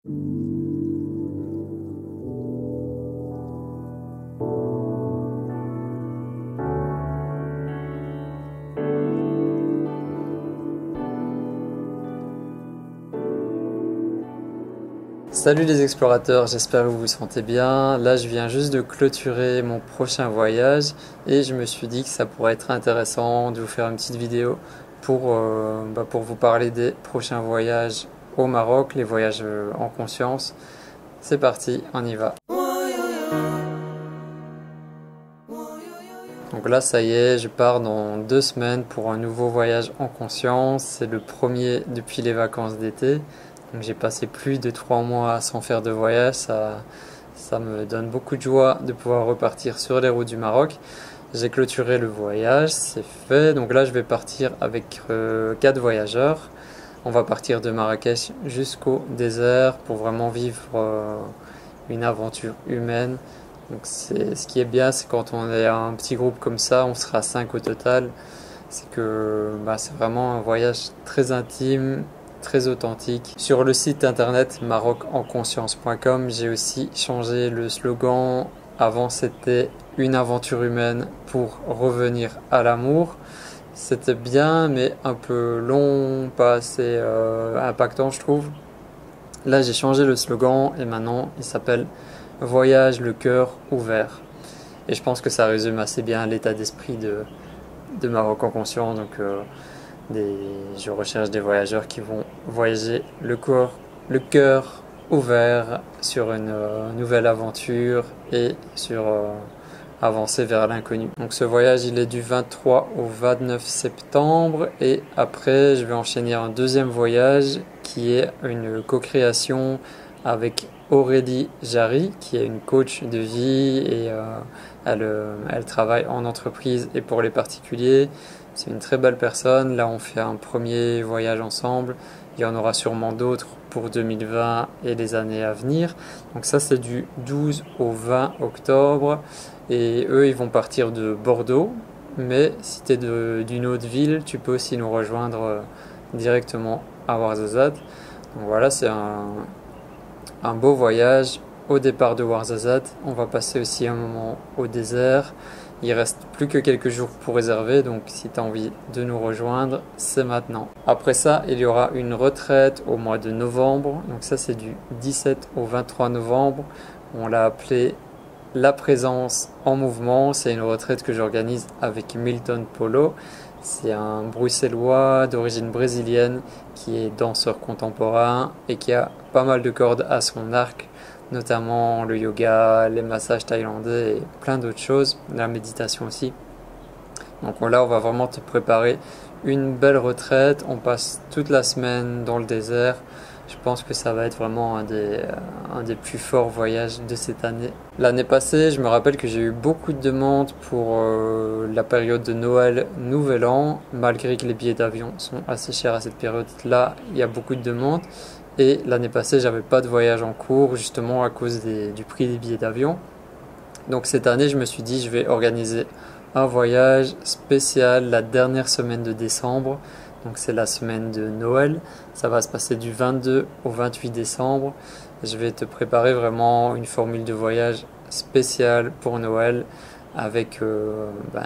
Salut les explorateurs, j'espère que vous vous sentez bien. Là, je viens juste de clôturer mon prochain voyage et je me suis dit que ça pourrait être intéressant de vous faire une petite vidéo pour vous parler des prochains voyages au Maroc, les voyages en conscience. C'est parti, on y va. Donc là, ça y est, je pars dans 2 semaines pour un nouveau voyage en conscience. C'est le premier depuis les vacances d'été. Donc j'ai passé plus de 3 mois sans faire de voyage. Ça me donne beaucoup de joie de pouvoir repartir sur les routes du Maroc. J'ai clôturé le voyage, c'est fait. Donc là, je vais partir avec 4 voyageurs. On va partir de Marrakech jusqu'au désert pour vraiment vivre une aventure humaine. Donc ce qui est bien, c'est quand on est un petit groupe comme ça, on sera 5 au total. C'est que c'est vraiment un voyage très intime, très authentique. Sur le site internet marocenconscience.com, j'ai aussi changé le slogan. Avant, c'était une aventure humaine pour revenir à l'amour. C'était bien, mais un peu long, pas assez impactant, je trouve. Là, j'ai changé le slogan et maintenant, il s'appelle Voyage le cœur ouvert. Et je pense que ça résume assez bien l'état d'esprit de Maroc en conscience. Donc, je recherche des voyageurs qui vont voyager le cœur ouvert sur une nouvelle aventure et sur avancer vers l'inconnu. Donc ce voyage, il est du 23 au 29 septembre et après je vais enchaîner un deuxième voyage qui est une co-création avec Aurélie Jarry, qui est une coach de vie et elle travaille en entreprise et pour les particuliers. C'est une très belle personne. Là, on fait un premier voyage ensemble. Il y en aura sûrement d'autres pour 2020 et les années à venir. Donc ça, c'est du 12 au 20 octobre. Et eux, ils vont partir de Bordeaux. Mais si tu es d'une autre ville, tu peux aussi nous rejoindre directement à Ouarzazate. Donc voilà, c'est un beau voyage. Au départ de Ouarzazate, on va passer aussi un moment au désert. Il reste plus que quelques jours pour réserver, donc si tu as envie de nous rejoindre, c'est maintenant. Après ça, il y aura une retraite au mois de novembre. Donc ça, c'est du 17 au 23 novembre. On l'a appelé La présence en mouvement. C'est une retraite que j'organise avec Milton Polo. C'est un bruxellois d'origine brésilienne qui est danseur contemporain et qui a pas mal de cordes à son arc, notamment le yoga, les massages thaïlandais et plein d'autres choses, la méditation aussi. Donc là, on va vraiment te préparer une belle retraite. On passe toute la semaine dans le désert. Je pense que ça va être vraiment un des plus forts voyages de cette année. L'année passée, je me rappelle que j'ai eu beaucoup de demandes pour la période de Noël, Nouvel An, malgré que les billets d'avion sont assez chers à cette période-là. Il y a beaucoup de demandes. Et l'année passée, j'avais pas de voyage en cours, justement à cause du prix des billets d'avion. Donc cette année, je me suis dit, je vais organiser un voyage spécial la dernière semaine de décembre. Donc c'est la semaine de Noël. Ça va se passer du 22 au 28 décembre. Je vais te préparer vraiment une formule de voyage spéciale pour Noël avec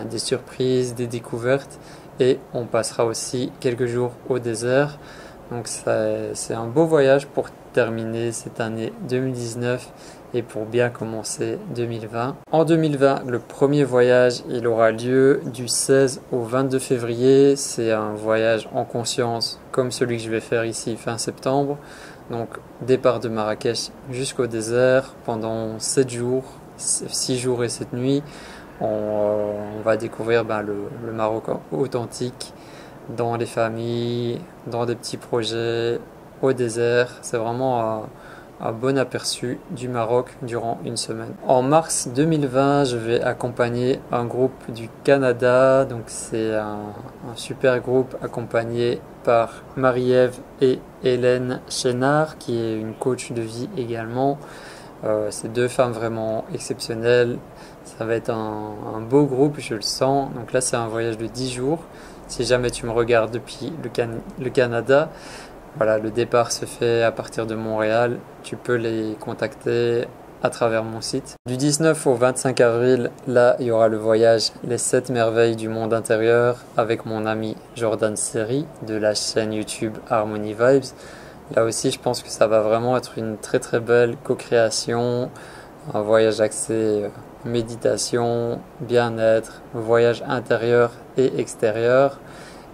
des surprises, des découvertes. Et on passera aussi quelques jours au désert. Donc c'est un beau voyage pour terminer cette année 2019 et pour bien commencer 2020. En 2020, le premier voyage, il aura lieu du 16 au 22 février. C'est un voyage en conscience comme celui que je vais faire ici fin septembre. Donc départ de Marrakech jusqu'au désert pendant 7 jours, 6 jours et 7 nuits. On va découvrir le Maroc authentique, dans les familles, dans des petits projets, au désert. C'est vraiment un bon aperçu du Maroc durant une semaine. En mars 2020, je vais accompagner un groupe du Canada. Donc c'est un super groupe accompagné par Marie-Ève et Hélène Chénard, qui est une coach de vie également. C'est 2 femmes vraiment exceptionnelles. Ça va être un beau groupe, je le sens. Donc là, c'est un voyage de 10 jours. Si jamais tu me regardes depuis le Canada, Voilà, le départ se fait à partir de Montréal. Tu peux les contacter à travers mon site. Du 19 au 25 avril, là, il y aura le voyage Les 7 merveilles du monde intérieur avec mon ami Jordan Seri de la chaîne YouTube Harmony Vibes. Là aussi, je pense que ça va vraiment être une très très belle co-création, un voyage axé méditation, bien-être, voyage intérieur et extérieur.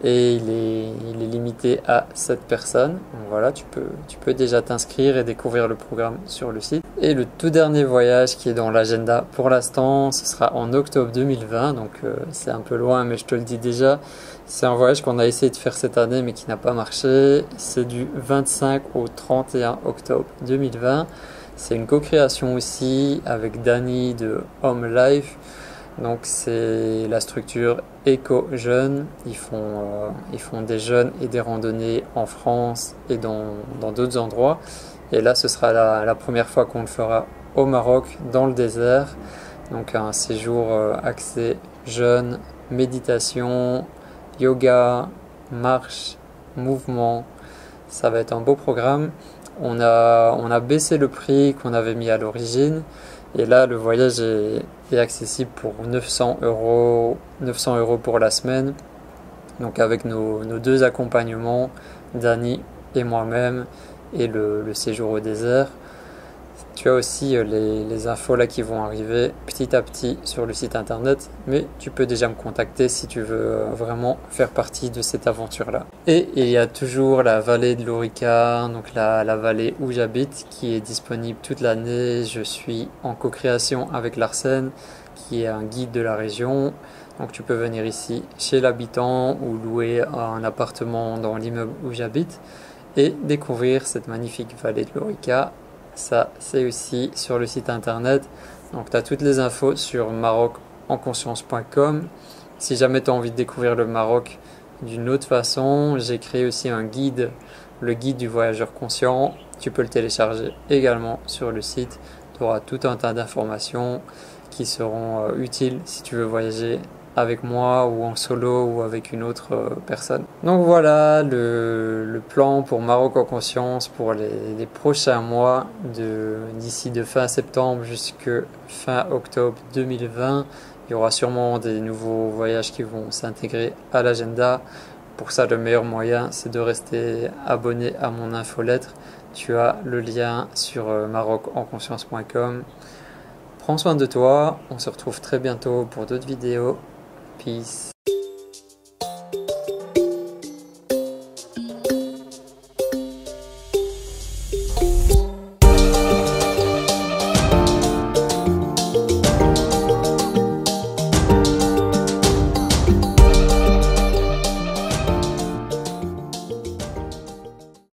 Et il est limité à 7 personnes. Donc voilà, tu peux déjà t'inscrire et découvrir le programme sur le site. Et le tout dernier voyage qui est dans l'agenda pour l'instant, ce sera en octobre 2020. Donc c'est un peu loin, mais je te le dis déjà. C'est un voyage qu'on a essayé de faire cette année, mais qui n'a pas marché. C'est du 25 au 31 octobre 2020. C'est une co-création aussi avec Danny de Home Life. Donc c'est la structure Éco-Jeunes. Ils font des jeûnes et des randonnées en France et dans d'autres endroits. Et là, ce sera la première fois qu'on le fera au Maroc, dans le désert. Donc un séjour axé jeûne, méditation, yoga, marche, mouvement. Ça va être un beau programme. On a baissé le prix qu'on avait mis à l'origine. Et là, le voyage est accessible pour 900 euros pour la semaine. Donc avec nos deux accompagnements, Dani et moi-même, et le séjour au désert. Tu as aussi les infos là qui vont arriver petit à petit sur le site internet, mais tu peux déjà me contacter si tu veux vraiment faire partie de cette aventure-là. Et il y a toujours la vallée de l'Orica, donc la vallée où j'habite, qui est disponible toute l'année. Je suis en co-création avec Larsen, qui est un guide de la région. Donc tu peux venir ici chez l'habitant ou louer un appartement dans l'immeuble où j'habite et découvrir cette magnifique vallée de l'Orica. Ça, c'est aussi sur le site internet. Donc, tu as toutes les infos sur marocenconscience.com. Si jamais tu as envie de découvrir le Maroc d'une autre façon, j'ai créé aussi un guide, le guide du voyageur conscient. Tu peux le télécharger également sur le site. Tu auras tout un tas d'informations qui seront utiles si tu veux voyager avec moi ou en solo ou avec une autre personne. Donc voilà le plan pour Maroc en conscience pour les prochains mois d'ici de fin septembre jusque fin octobre 2020. Il y aura sûrement des nouveaux voyages qui vont s'intégrer à l'agenda. Pour ça, le meilleur moyen, c'est de rester abonné à mon infolettre. Tu as le lien sur marocenconscience.com. Prends soin de toi, on se retrouve très bientôt pour d'autres vidéos. Peace.